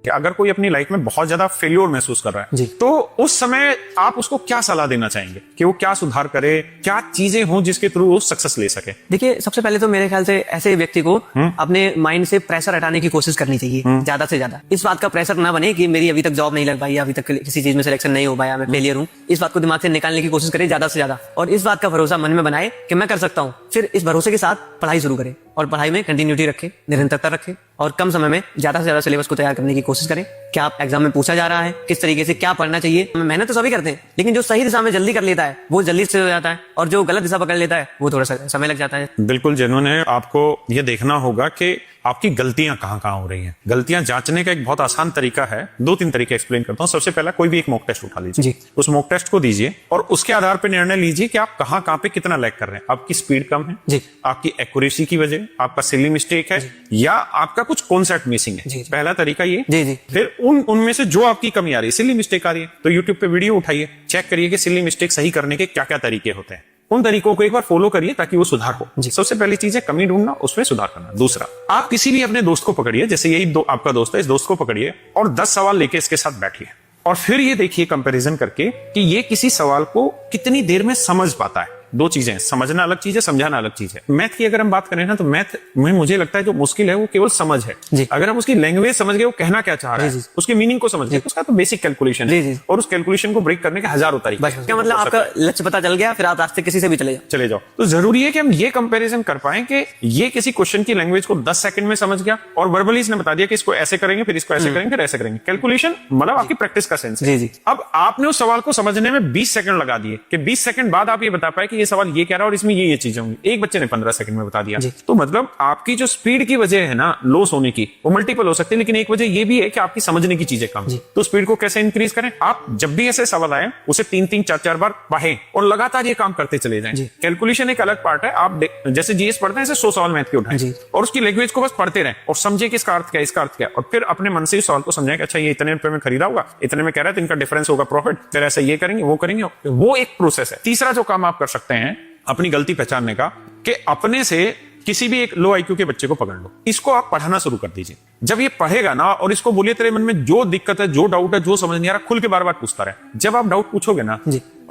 कि अगर कोई अपनी लाइफ में बहुत ज्यादा फेल्योर महसूस कर रहा है तो उस समय आप उसको क्या सलाह देना चाहेंगे कि वो क्या सुधार करे, क्या चीजें हों जिसके थ्रू वो सक्सेस ले सके? देखिए, सबसे पहले तो मेरे ख्याल से ऐसे व्यक्ति को अपने माइंड से प्रेशर हटाने की कोशिश करनी चाहिए ज्यादा से ज्यादा। इस बात का प्रेशर ना बने कि मेरी अभी तक जॉब नहीं लग पाई, अभी तक किसी चीज में सिलेक्शन नहीं हो पाया, मैं फेलियर हूँ। इस बात को दिमाग से निकालने की कोशिश करे ज्यादा से ज्यादा, और इस बात का भरोसा मन में बनाए कि मैं कर सकता हूँ। फिर इस भरोसे के साथ पढ़ाई शुरू करें और पढ़ाई में कंटिन्यूटी रखें, निरंतरता रखें, और कम समय में ज्यादा से ज्यादा सिलेबस को तैयार करने की कोशिश करें। क्या आप एग्जाम में पूछा जा रहा है, किस तरीके से क्या पढ़ना चाहिए। मेहनत तो सभी करते हैं, लेकिन जो सही दिशा में जल्दी कर लेता है वो जल्दी से हो जाता है, और जो गलत दिशा पकड़ लेता है वो थोड़ा सा समय लग जाता है। बिल्कुल जेन्युइन है। आपको ये देखना होगा कि आपकी गलतियां कहां कहां हो रही हैं। गलतियां जांचने का एक बहुत आसान तरीका है, 2-3 तरीके एक्सप्लेन करता हूं। सबसे पहला, कोई भी एक मॉक टेस्ट उठा लीजिए, उस मॉक टेस्ट को दीजिए और उसके आधार पर निर्णय लीजिए कि आप कहां पे कितना लैग कर रहे हैं। आपकी स्पीड कम है, आपकी एक्यूरेसी की वजह, आपका सिली मिस्टेक है, या आपका कुछ कॉन्सेप्ट मिसिंग है। पहला तरीका ये। फिर उनमें से जो आपकी कमी आ रही है, सिली मिस्टेक आ रही है, तो यूट्यूब पे वीडियो उठाइए, चेक करिए कि सिली मिस्टेक सही करने के क्या क्या तरीके होते हैं। उन तरीकों को एक बार फॉलो करिए ताकि वो सुधार हो। सबसे पहली चीज है कमी ढूंढना, उसमें सुधार करना। दूसरा, आप किसी भी अपने दोस्त को पकड़िए, जैसे यही आपका दोस्त है, इस दोस्त को पकड़िए और 10 सवाल लेके इसके साथ बैठिए, और फिर ये देखिए कंपैरिजन करके कि ये किसी सवाल को कितनी देर में समझ पाता है। 2 चीजें हैं, समझना अलग चीज है, समझाना अलग चीज है। मैथ की अगर हम बात करें ना, तो मैथ में मुझे लगता है जो मुश्किल है वो केवल समझ है। अगर हम उसकी लैंग्वेज समझ गए, वो कहना क्या चाह रहा है, उसकी मीनिंग को समझ गए, उसका तो बेसिक कैलकुलेशन है, और उस कैलकुलेशन को ब्रेक करने के हजारों तरीके। क्या मतलब आपका लक्ष्य पता चल गया, फिर आप रास्ते किसी से भी चले जाओ। तो जरूरी है कि हम ये कंपैरिजन कर पाए कि ये किसी क्वेश्चन की लैंग्वेज को 10 सेकंड में समझ गया, और वर्बली इसने बता दिया कि इसको ऐसे करेंगे, फिर इसको ऐसे करेंगे, फिर ऐसे करेंगे। कैलकुलेशन मतलब आपकी प्रैक्टिस का सेंस है। अब आपने उस सवाल को समझने में 20 सेकंड लगा दिए कि 20 सेकंड बाद आप ये बता पाए कि ये सवाल ये कह रहा है और इसमें ये चीजें होंगी। एक बच्चे ने 15 सेकंड में बता दिया। तो मतलब आपकी जो स्पीड की वजह है ना लॉस होने की, वो मल्टीपल हो सकती है, लेकिन एक वजह ये भी है कि आपकी समझने की चीजें कम। तो स्पीड को कैसे इंक्रीज करें? आप जब भी ऐसे सवाल आए उसे 3-3, 4-4 बार पढ़ें और लगातार ये काम करते चले जाएं। कैलकुलेशन एक अलग पार्ट है। आप जैसे जीएस पढ़ते हैं, ऐसे 100 सवाल मैथ के उठाएं और उसकी लैंग्वेज को बस पढ़ते रहें और समझे कि इसका अर्थ क्या है, इसका अर्थ क्या है, और फिर अपने मन से इस सवाल को समझें कि अच्छा ये इतने रुपए में खरीदा होगा, इतने में कह रहा है, तो इनका डिफरेंस होगा प्रॉफिट, फिर ऐसा ये करेंगे, वो करेंगे। वो एक प्रोसेस है। तीसरा जो काम आप कर सकते हैं अपनी गलती पहचानने का, कि अपने से किसी भी एक लो आईक्यू के बच्चे को पकड़ लो, इसको आप पढ़ाना शुरू कर दीजिए। जब ये पढ़ेगा ना, और इसको बोलिए तेरे मन में जो दिक्कत है, जो डाउट है, जो समझ नहीं आ रहा, खुल के बार बार पूछता रहे। जब आप डाउट पूछोगे ना,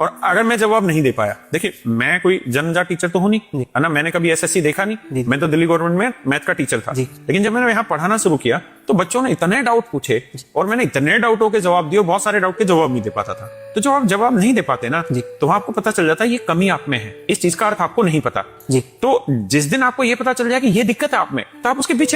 और अगर मैं जवाब नहीं दे पाया, देखिए मैं कोई जन्मजात टीचर तो हूं नहीं, है ना, मैंने कभी एसएससी देखा नहीं, मैं तो दिल्ली गवर्नमेंट में मैथ का टीचर था। लेकिन जब मैंने यहाँ पढ़ाना शुरू किया तो बच्चों ने इतने डाउट पूछे और मैंने इतने डाउटों के जवाब दिए, बहुत सारे डाउट के जवाब नहीं दे पाता था। तो जब आप जवाब नहीं दे पाते ना, तो आपको पता चल जाता है ये कमी आप में है, इस चीज का अर्थ आपको नहीं पता। तो जिस दिन आपको ये पता चल जाए कि ये दिक्कत है आप में, तो आप उसके पीछे